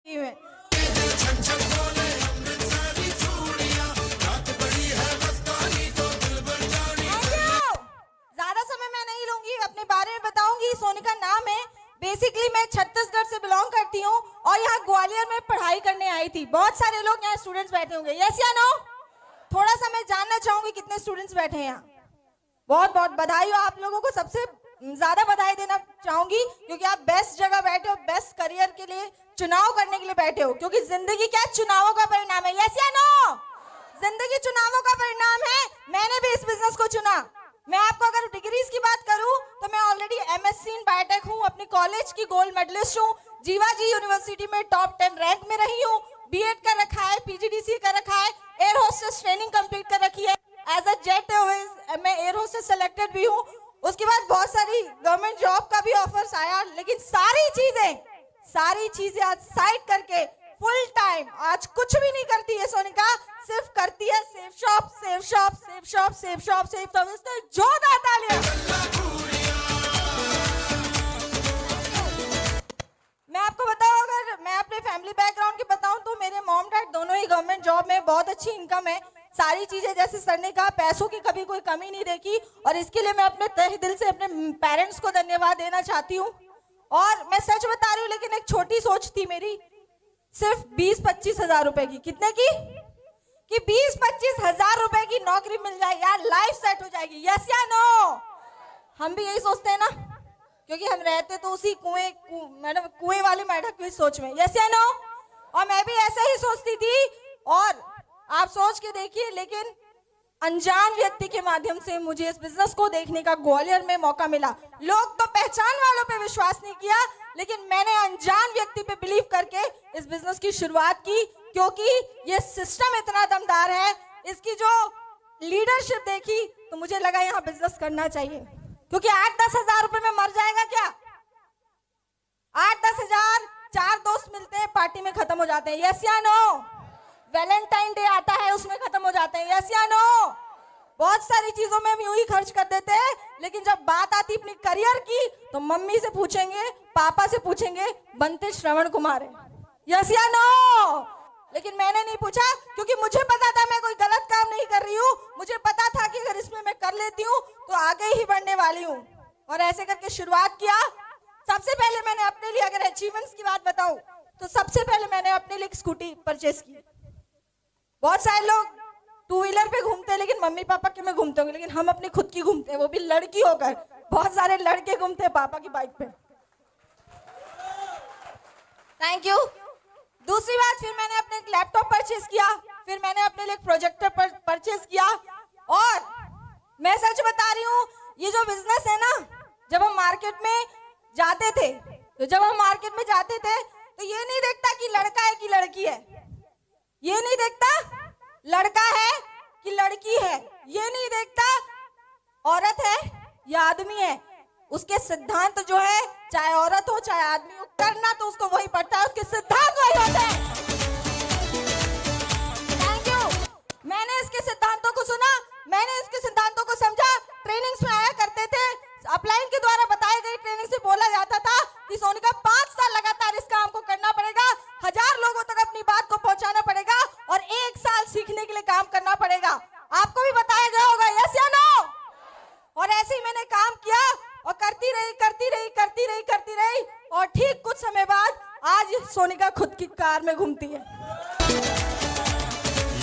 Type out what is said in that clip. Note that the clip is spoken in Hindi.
में। ज्यादा समय मैं नहीं लूंगी, अपने बारे में बताऊंगी। सोनिका नाम है। बेसिकली मैं छत्तीसगढ़ से बिलोंग करती हूँ और यहाँ ग्वालियर में पढ़ाई करने आई थी। बहुत सारे लोग यहाँ स्टूडेंट्स बैठे होंगे, यस या नो? थोड़ा सा मैं जानना चाहूंगी कितने स्टूडेंट्स बैठे हैं यहाँ। बहुत बहुत बधाई हो आप लोगों को, सबसे ज्यादा बधाई देना चाहूंगी क्योंकि आप बेस्ट जगह बैठे हो, बेस्ट करियर के लिए चुनाव करने के लिए बैठे हो। क्योंकि जिंदगी क्या चुनावों का परिणाम है, यस या नो? जिंदगी चुनावों का परिणाम है। मैंने भी इस बिजनेस को चुना। मैं आपको अगर डिग्रीज की बात करूं तो मैं ऑलरेडी एमएससी इन बायोटेक हूं, अपनी कॉलेज की गोल्ड मेडलिस्ट हूं, जीवाजी यूनिवर्सिटी में टॉप 10 रैंक में रही हूं, बीएड कर रखा है, पीजीडीसी कर रखा है, एयर होस्टेस ट्रेनिंग कंप्लीट कर रखी है, एज अ जेट एयरवेज मैं एयर होस्टेस सेलेक्टेड भी हूं। उसके बाद बहुत सारी गवर्नमेंट जॉब का भी ऑफर्स आया, लेकिन सारी चीजें आज साइड करके फुल टाइम आज कुछ भी नहीं करती है सोनिका, सिर्फ करती है safe shop, safe shop, safe shop, safe shop, safe shop. इसने जोरदार तालियां। मैं आपको बताऊं, अगर मैं अपने फैमिली बैकग्राउंड की बताऊं तो मेरे मॉम डैड दोनों ही गवर्नमेंट जॉब में, बहुत अच्छी इनकम है, सारी चीजें जैसे सर ने कहा पैसों की कभी कोई कमी नहीं देखी और इसके लिए मैं अपने तहे दिल से अपने पेरेंट्स को धन्यवाद देना चाहती हूँ। और मैं सच बता रही हूँ, लेकिन एक छोटी सोच थी मेरी, सिर्फ 20-25 हजार रुपए की। कितने की? कि 20-25 हजार रुपए की नौकरी मिल जाए यार, लाइफ सेट हो जाएगी, यस या नो? हम भी यही सोचते हैं ना, क्योंकि हम रहते तो उसी कुएं वाले मेढक की सोच में, यस या नो? और मैं भी ऐसे ही सोचती थी और आप सोच के देखिए, लेकिन अनजान व्यक्ति के माध्यम से मुझे इस बिजनेस को देखने का ग्वालियर में मौका मिला। लोग तो पहचान वालों पे विश्वास नहीं किया, लेकिन मैंने अनजान व्यक्ति पे बिलीव करके इस बिजनेस की शुरुआत की, क्योंकि ये सिस्टम इतना दमदार है, इसकी जो लीडरशिप देखी तो मुझे लगा यहाँ बिजनेस करना चाहिए। क्योंकि 8-10 हजार रुपए में मर जाएगा क्या? 8-10 हजार 4 दोस्त मिलते हैं, पार्टी में खत्म हो जाते हैं, यस या नो? वैलेंटाइन डे आता है, उसमें खत्म हो जाते हैं, यस या नो? बहुत सारी चीजों में हम यूं ही खर्च कर देते हैं, लेकिन जब बात आती अपनी करियर की तो मम्मी से पूछेंगे, पापा से पूछेंगे, बनते श्रवण कुमार है, यस या नो? लेकिन मैंने नहीं पूछा, क्योंकि मुझे पता था मैं कोई गलत काम नहीं कर रही हूँ। मुझे पता था कि अगर इसमें मैं कर लेती हूँ तो आगे ही बढ़ने वाली हूँ, और ऐसे करके शुरुआत किया। सबसे पहले मैंने अपने लिए, अगर अचीवमेंट्स की बात बताऊं तो सबसे पहले मैंने अपने लिए एक स्कूटी परचेस की। बहुत सारे लोग टू व्हीलर पे घूमते हैं, लेकिन मम्मी पापा के में घूमते होंगे, लेकिन हम अपनी खुद की घूमते हैं, वो भी लड़की होकर। बहुत सारे लड़के घूमते हैं पापा की बाइक पे। Thank you. दूसरी बात, फिर मैंने अपने एक लैपटॉप परचेस किया, फिर मैंने अपने लिए एक प्रोजेक्टर परचेस किया। और मैं सच बता रही हूँ, ये जो बिजनेस है ना, जब हम मार्केट में जाते थे तो ये नहीं देखता कि लड़का है कि लड़की है, ये नहीं देखता लड़का है कि लड़की है, ये नहीं देखता औरत है या आदमी है। उसके सिद्धांत जो है, चाहे औरत हो चाहे आदमी हो, करना तो उसको वही पड़ता है, उसके सिद्धांत वही होते हैं। Thank you. मैंने इसके सिद्धांतों को सुना, मैंने इसके सिद्धांतों को समझा। ट्रेनिंग्स में आया करते थे, अपलाइन के द्वारा बताई गई ट्रेनिंग से बोला जाता था कि सोनिका 5 साल लगातार इस काम को करना पड़ेगा, 1000 लोगों तक अपनी बात को पहुंचाना पड़ेगा और 1 साल सीखने के लिए काम करना पड़ेगा। आपको भी बताया गया होगा, यस या नो? और ऐसे ही मैंने काम किया और करती रही और ठीक कुछ समय बाद आज सोनिका खुद की कार में घूमती है।